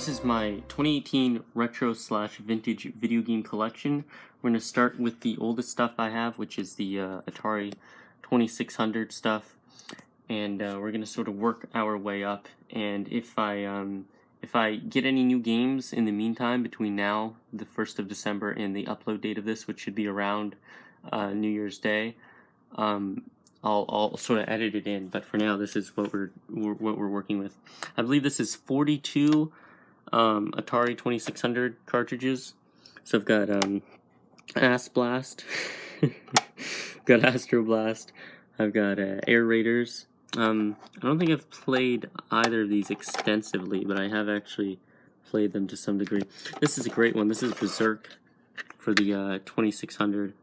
This is my 2018 retro slash vintage video game collection. We're going to start with the oldest stuff I have, which is the Atari 2600 stuff, and we're going to sort of work our way up. And if I get any new games in the meantime between now, the 1st of December, and the upload date of this, which should be around New Year's Day, I'll sort of edit it in. But for now, this is what we're working with. I believe this is 42 Atari 2600 cartridges. So I've got Ass Blast, got Astro Blast, I've got Air Raiders. I don't think I've played either of these extensively, but I have actually played them to some degree. This is a great one. This is Berserk for the 2600.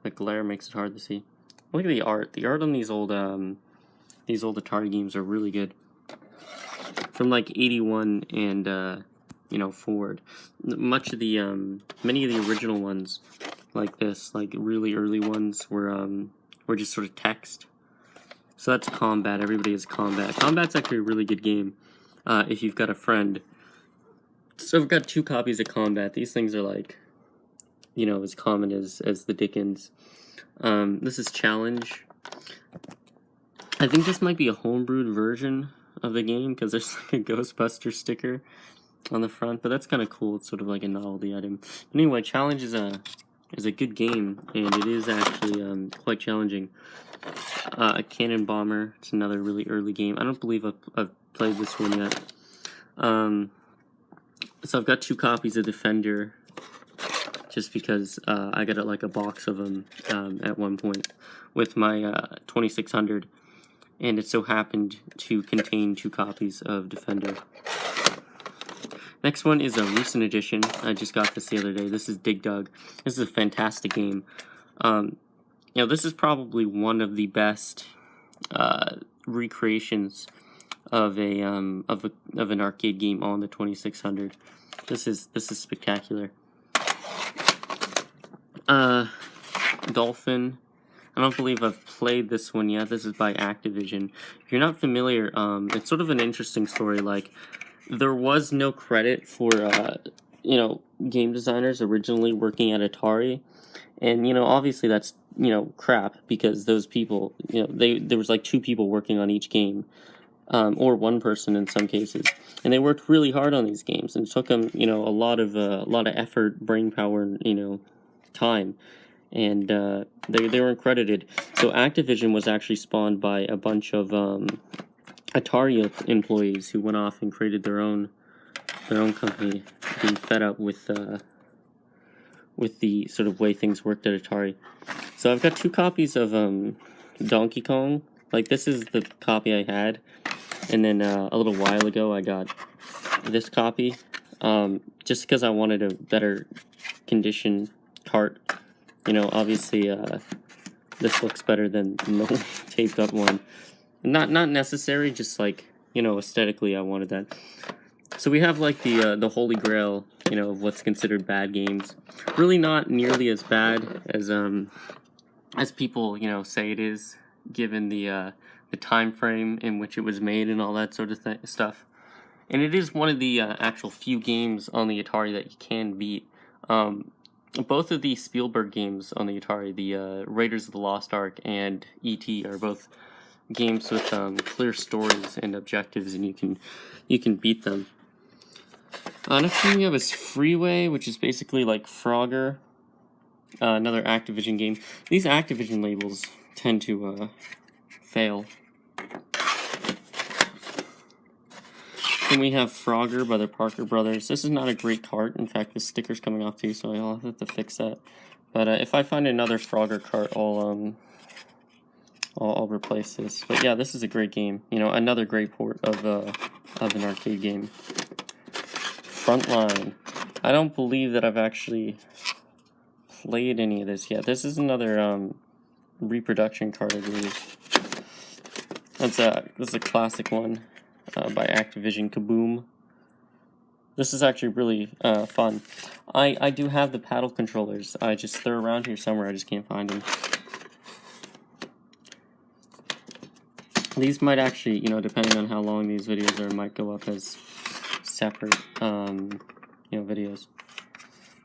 The glare makes it hard to see. Look at the art. The art on these old Atari games are really good. From like 81 and forward. Much of the many of the original ones, like this, like really early ones, were just sort of text. So that's Combat. Everybody has Combat. Combat's actually a really good game if you've got a friend. So I've got 2 copies of Combat. These things are like, as common as the Dickens. This is Challenge. I think this might be a homebrewed version of the game because there's like a Ghostbuster sticker on the front, but that's kind of cool. It's sort of like a novelty item. But anyway, Challenge is a good game, and it is actually quite challenging. A Cannon Bomber. It's another really early game. I don't believe I've played this one yet. So I've got 2 copies of Defender, just because I got like a box of them at one point with my 2600, and it so happened to contain 2 copies of Defender. Next one is a recent edition. I just got this the other day. This is Dig Dug. This is a fantastic game. This is probably one of the best recreations of an arcade game on the 2600. This is spectacular. Dolphin. I don't believe I've played this one yet. This is by Activision. If you're not familiar, it's sort of an interesting story. Like, there was no credit for, game designers originally working at Atari. And, obviously that's, crap, because those people, there was like 2 people working on each game. Or 1 person in some cases. And they worked really hard on these games. And it took them, a lot of effort, brain power, and, time. And they weren't credited. So Activision was actually spawned by a bunch of Atari employees who went off and created their own company, being fed up with the sort of way things worked at Atari. So I've got 2 copies of Donkey Kong. Like, this is the copy I had, and then a little while ago I got this copy, just because I wanted a better condition cart. Obviously this looks better than the taped up one. Not necessary, just like, aesthetically I wanted that. So we have like the holy grail, of what's considered bad games. Really not nearly as bad as people, say it is, given the time frame in which it was made and all that sort of stuff. And it is one of the actual few games on the Atari that you can beat. Both of the Spielberg games on the Atari, the Raiders of the Lost Ark and E.T., are both games with clear stories and objectives, and you can beat them. Next thing we have is Freeway, which is basically like Frogger, another Activision game. These Activision labels tend to fail. Then we have Frogger by the Parker Brothers. This is not a great cart. In fact, the sticker's coming off too, so I'll have to fix that. But if I find another Frogger cart, I'll replace this. But yeah, this is a great game. Another great port of an arcade game. Frontline. I don't believe that I've actually played any of this yet. This is another reproduction card, I believe. This is a classic one. By Activision. Kaboom. This is actually really fun. I do have the paddle controllers. They're around here somewhere. I just can't find them. These might actually, you know, depending on how long these videos are, might go up as separate, you know, videos.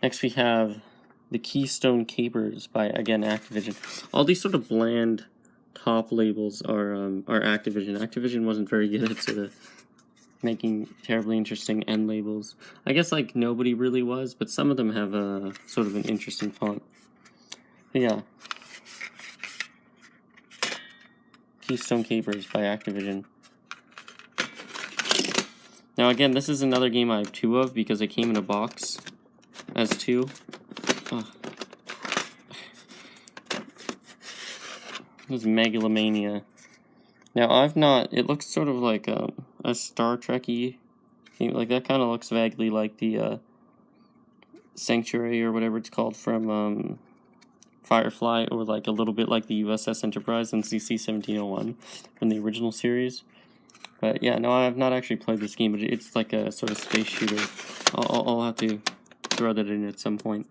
Next we have the Keystone Capers by, again, Activision. All these sort of bland top labels are Activision. Activision wasn't very good at sort of making terribly interesting end labels. I guess, like, nobody really was, but some of them have a sort of an interesting font. But yeah. Keystone Capers by Activision. Now again, this is another game I have 2 of because it came in a box as 2. Oh. This is Megalomania. Now I've not, it looks sort of like a Star Trek-y game. Like that kind of looks vaguely like the Sanctuary or whatever it's called from Firefly, or like a little bit like the USS Enterprise and CC-1701 from the original series. But yeah, no, I have not actually played this game, but it's like a sort of space shooter. I'll have to throw that in at some point.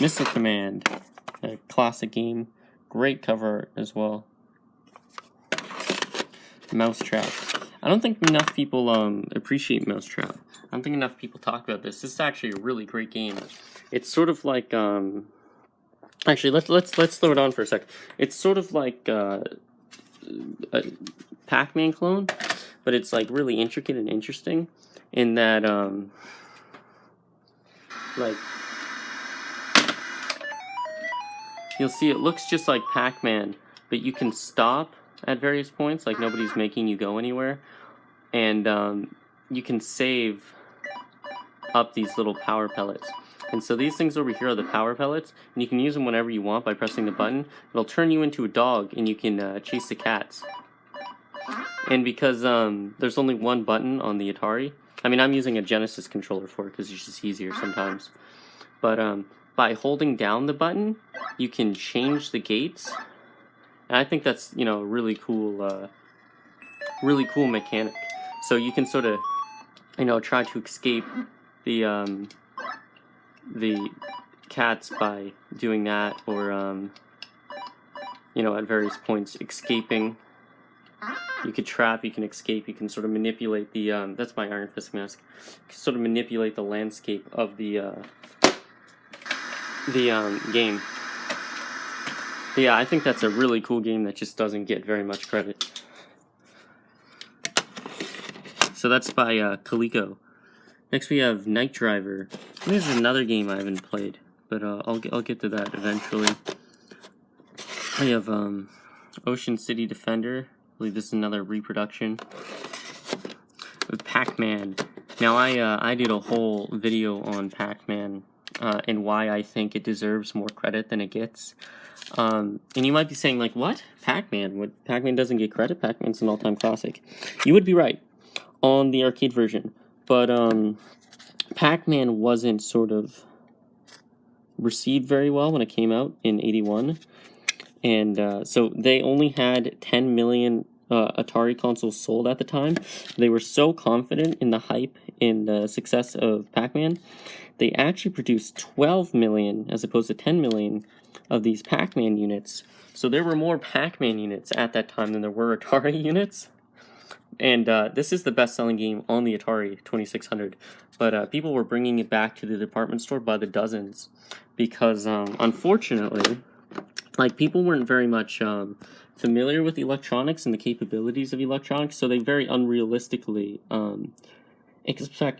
Missile Command, a classic game. Great cover art as well. Mousetrap. I don't think enough people appreciate Mousetrap. I don't think enough people talk about this. This is actually a really great game. It's sort of like actually, let's throw it on for a sec. It's sort of like a Pac-Man clone, but it's like really intricate and interesting in that like you'll see it looks just like Pac-Man, but you can stop at various points, like nobody's making you go anywhere, and you can save up these little power pellets. And so these things over here are the power pellets, and you can use them whenever you want by pressing the button. It'll turn you into a dog, and you can chase the cats. And because there's only one button on the Atari, I mean, I'm using a Genesis controller for it because it's just easier sometimes. But by holding down the button, you can change the gates. And I think that's, you know, a really cool mechanic. So you can sort of, you know, try to escape the cats by doing that, or you know, at various points escaping. You could trap, you can escape, you can sort of manipulate the that's my Iron Fist mask. You can sort of manipulate the landscape of the game. But yeah, I think that's a really cool game that just doesn't get very much credit. So that's by Coleco. Next we have Night Driver. This is another game I haven't played, but I'll get to that eventually. We have Ocean City Defender. I believe this is another reproduction with Pac-Man. Now I did a whole video on Pac-Man and why I think it deserves more credit than it gets. And you might be saying, like, what? Pac-Man? What? Pac-Man doesn't get credit? Pac-Man's an all-time classic. You would be right on the arcade version, but Pac-Man wasn't sort of received very well when it came out in '81. And so they only had 10 million Atari consoles sold at the time. They were so confident in the hype and the success of Pac-Man, they actually produced 12 million as opposed to 10 million of these Pac-Man units. So there were more Pac-Man units at that time than there were Atari units. And this is the best-selling game on the Atari 2600. But people were bringing it back to the department store by the dozens because, unfortunately, like, people weren't very much familiar with electronics and the capabilities of electronics, so they very unrealistically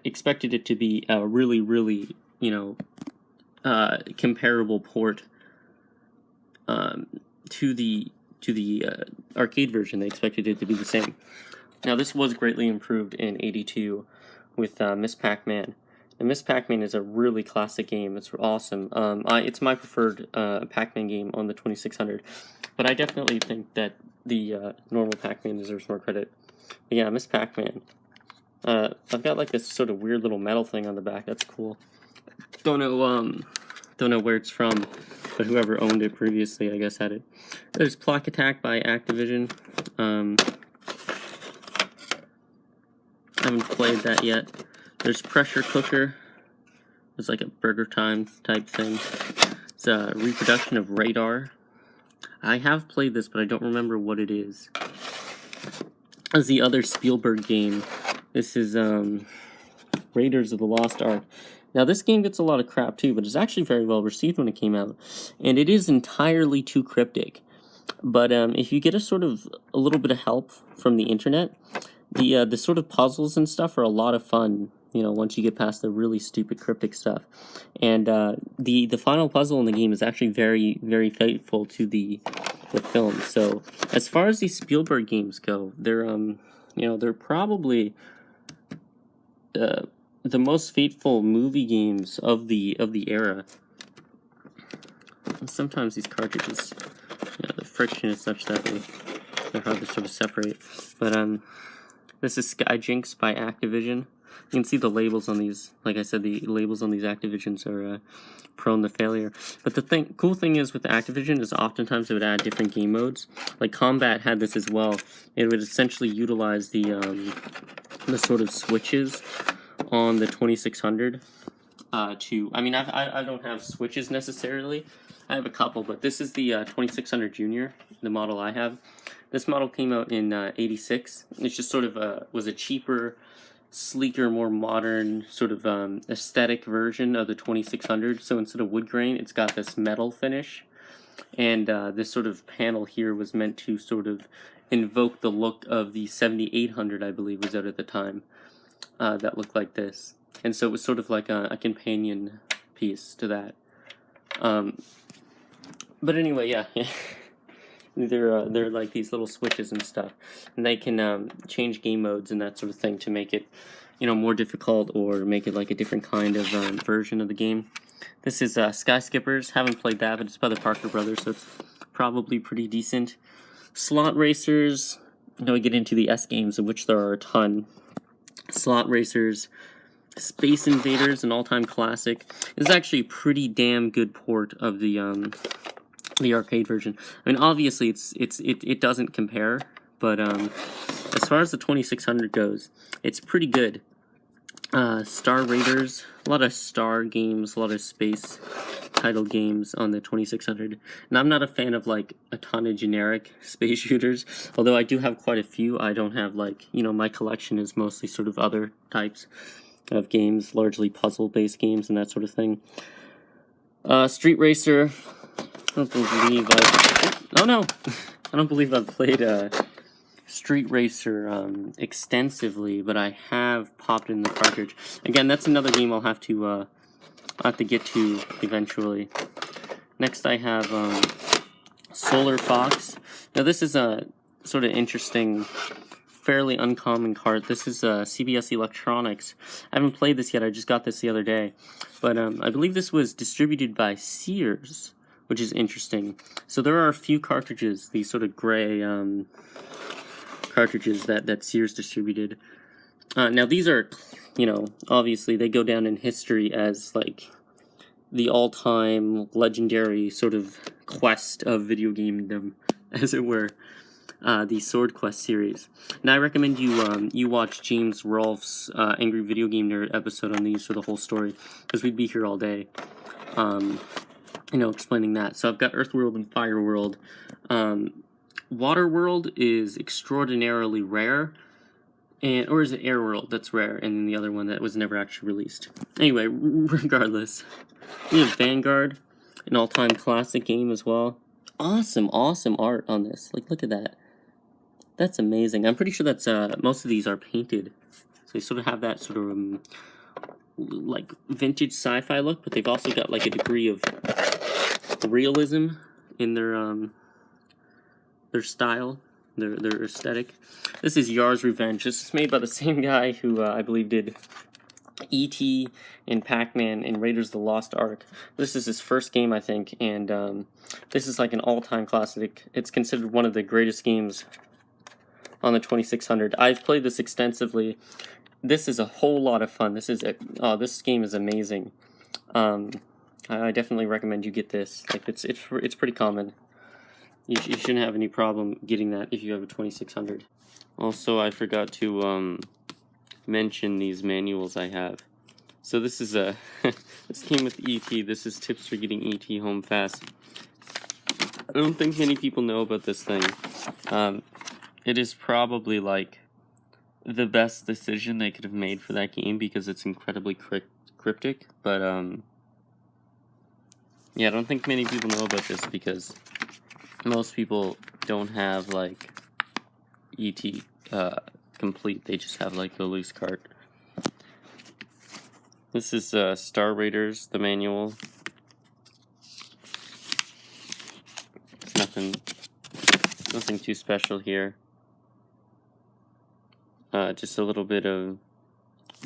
expected it to be a really, really, you know, comparable port to the arcade version. They expected it to be the same. Now, this was greatly improved in '82 with Miss Pac-Man. And Miss Pac-Man is a really classic game. It's awesome. It's my preferred Pac-Man game on the 2600. But I definitely think that the normal Pac-Man deserves more credit. But yeah, Miss Pac-Man. I've got like this sort of weird little metal thing on the back. That's cool. Don't know where it's from, but whoever owned it previously, I guess, had it. There's Plaque Attack by Activision. Haven't played that yet. There's Pressure Cooker. It's like a Burger Time type thing. It's a reproduction of Radar. I have played this, but I don't remember what it is. as the other Spielberg game. This is Raiders of the Lost Ark. Now, this game gets a lot of crap too, but it's actually very well received when it came out, and it is entirely too cryptic. But if you get a little bit of help from the internet, the sort of puzzles and stuff are a lot of fun. You know, once you get past the really stupid cryptic stuff, and the final puzzle in the game is actually very, very faithful to the film. So as far as these Spielberg games go, they're probably the most faithful movie games of the era. And sometimes these cartridges, the friction is such that they're hard to sort of separate. But this is Skyjinx by Activision. You can see the labels on these. Like I said, the labels on these Activisions are prone to failure. But the cool thing is with Activision is oftentimes it would add different game modes. Like Combat had this as well. It would essentially utilize the sort of switches on the 2600 I don't have switches necessarily. I have a couple, but this is the 2600 Junior, the model I have. This model came out in '86. It's just sort of was a cheaper, sleeker, more modern sort of aesthetic version of the 2600. So instead of wood grain, it's got this metal finish, and this sort of panel here was meant to sort of invoke the look of the 7800, I believe, was out at the time. That looked like this, and so it was sort of like a companion piece to that. But anyway, yeah. They're like these little switches and stuff, and they can change game modes and that sort of thing to make it, more difficult or make it like a different kind of version of the game. This is Sky Skippers. Haven't played that, but it's by the Parker Brothers, so it's probably pretty decent. Slot Racers. We get into the S games, of which there are a ton. Slot Racers, Space Invaders, an all-time classic. This is actually a pretty damn good port of the arcade version. I mean, obviously it doesn't compare, but as far as the 2600 goes, it's pretty good. Star Raiders, a lot of Star games, a lot of space title games on the 2600. And I'm not a fan of like a ton of generic space shooters, although I do have quite a few. I don't have my collection is mostly sort of other types of games, largely puzzle-based games and that sort of thing. Street Racer. I don't believe I've played Street Racer extensively, but I have popped in the cartridge. Again, that's another game I'll have to get to eventually. Next, I have Solar Fox. Now, this is a sort of interesting, fairly uncommon cart. This is CBS Electronics. I haven't played this yet. I just got this the other day, but I believe this was distributed by Sears, which is interesting. So there are a few cartridges, these sort of gray cartridges that Sears distributed. Now these are, obviously they go down in history as like the all-time legendary sort of quest of video gamedom, as it were. The Sword Quest series. And I recommend you watch James Rolfe's Angry Video Game Nerd episode on these for the whole story, because we'd be here all day. Explaining that. So I've got Earthworld and Fireworld. Waterworld is extraordinarily rare, or is it Airworld that's rare, and then the other one that was never actually released. Anyway, regardless, we have Vanguard, an all-time classic game as well. Awesome art on this. Like, look at that. That's amazing. I'm pretty sure that's most of these are painted, so they sort of have that sort of like vintage sci-fi look, but they've also got like a degree of realism in their style, their aesthetic. This is Yar's Revenge. This is made by the same guy who I believe did E.T. and Pac-Man and Raiders of the Lost Ark. This is his first game, I think, and this is like an all-time classic. It's considered one of the greatest games on the 2600. I've played this extensively. This is a whole lot of fun. This game is amazing. I definitely recommend you get this. Like it's pretty common. You shouldn't have any problem getting that if you have a 2600. Also, I forgot to mention these manuals I have. So this is this came with ET. This is tips for getting ET home fast. I don't think many people know about this thing. it is probably like the best decision they could have made for that game because it's incredibly cryptic. But yeah, I don't think many people know about this because most people don't have like ET complete. They just have like the loose cart. This is Star Raiders, the manual. It's nothing too special here. Just a little bit of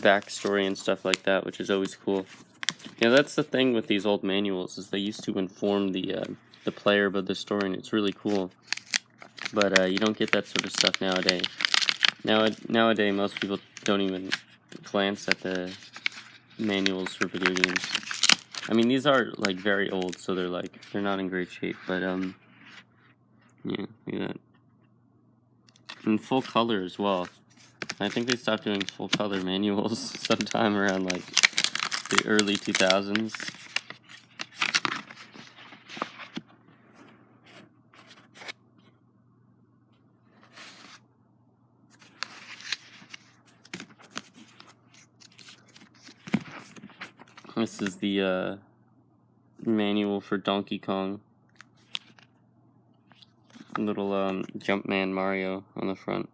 backstory and stuff like that, which is always cool. Yeah, that's the thing with these old manuals, is they used to inform the player about the story, and it's really cool. But you don't get that sort of stuff nowadays. Nowadays, most people don't even glance at the manuals for video games. I mean, these are like very old, so they're not in great shape. But yeah, look at that. In full color as well. I think they stopped doing full color manuals sometime around like the early 2000s. This is the manual for Donkey Kong. Little Jumpman Mario on the front.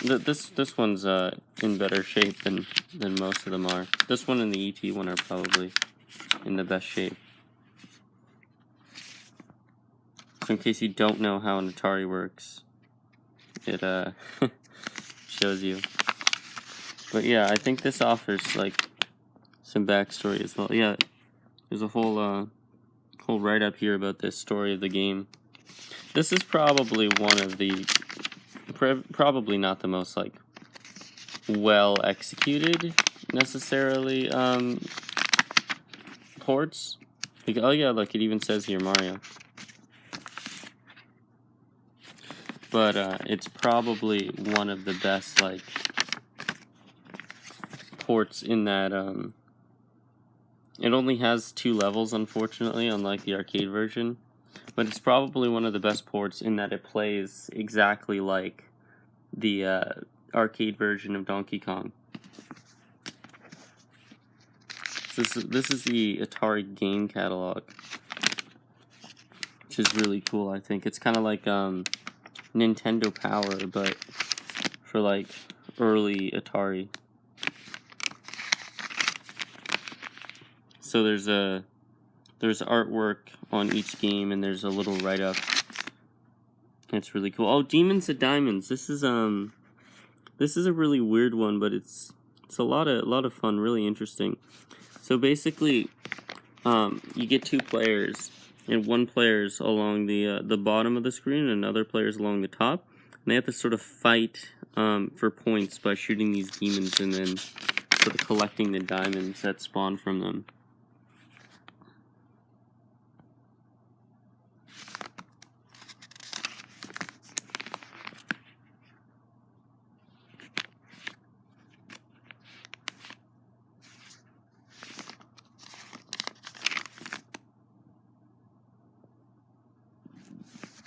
This one's in better shape than most of them are. This one and the ET one are probably in the best shape. So in case you don't know how an Atari works, it shows you. But yeah, I think this offers like some backstory as well. Yeah, there's a whole write-up here about this story of the game. This is probably one of the probably not the most like well executed necessarily ports. Like, oh yeah, look, it even says here Mario. But it's probably one of the best like ports in that it only has 2 levels, unfortunately, unlike the arcade version. But it's probably one of the best ports in that it plays exactly like the arcade version of Donkey Kong. This is the Atari game catalog, which is really cool. I think it's kind of like Nintendo Power, but for like early Atari. So there's artwork on each game, and there's a little write-up. It's really cool. Oh, Demons of Diamonds. This is a really weird one, but it's a lot of fun, really interesting. So basically, you get 2 players, and one player's along the bottom of the screen, and another player's along the top, and they have to sort of fight for points by shooting these demons and then sort of collecting the diamonds that spawn from them.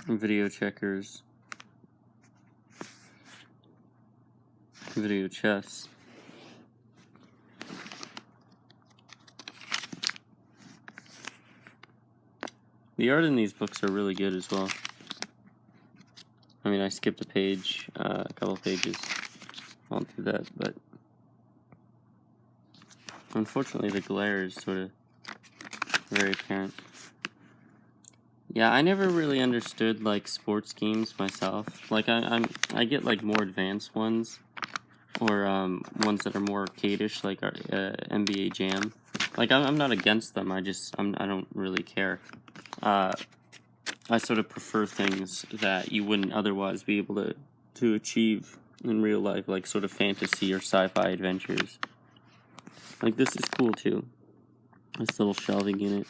Video checkers, video chess. The art in these books are really good as well. I mean, I skipped a page, a couple pages. I won't do that, but unfortunately the glare is sort of very apparent. Yeah, I never really understood like sports games myself. Like I get like more advanced ones, or ones that are more arcade-ish, like NBA Jam. Like I'm not against them. I don't really care. I sort of prefer things that you wouldn't otherwise be able to achieve in real life, like sort of fantasy or sci-fi adventures. Like this is cool too. This little shelving in it.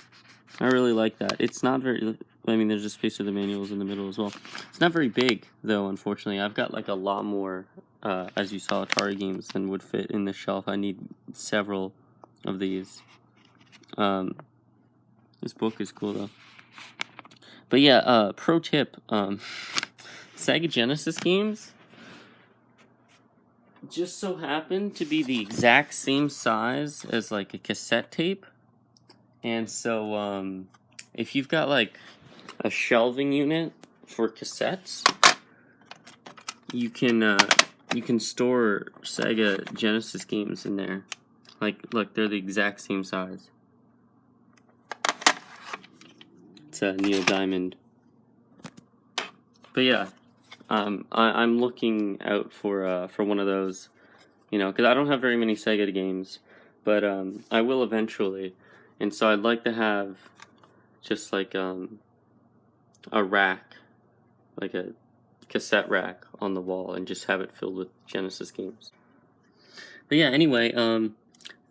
I really like that. It's not very, I mean, there's a space for the manuals in the middle as well. It's not very big, though, unfortunately. I've got, like, a lot more, as you saw, Atari games than would fit in the shelf. I need several of these. This book is cool, though. But yeah, pro tip, Sega Genesis games just so happen to be the exact same size as like a cassette tape. And so if you've got like a shelving unit for cassettes, you can store Sega Genesis games in there. Like, look, they're the exact same size. It's a Neil Diamond. But yeah, I'm looking out for one of those, you know, because I don't have very many Sega games, but I will eventually, and so I'd like to have just like a rack, like a cassette rack on the wall, and just have it filled with Genesis games. But yeah, anyway,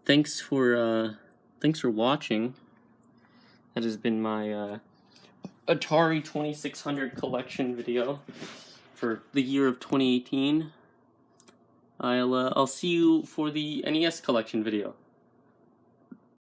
thanks for watching. That has been my Atari 2600 collection video for the year of 2018. I'll see you for the NES collection video.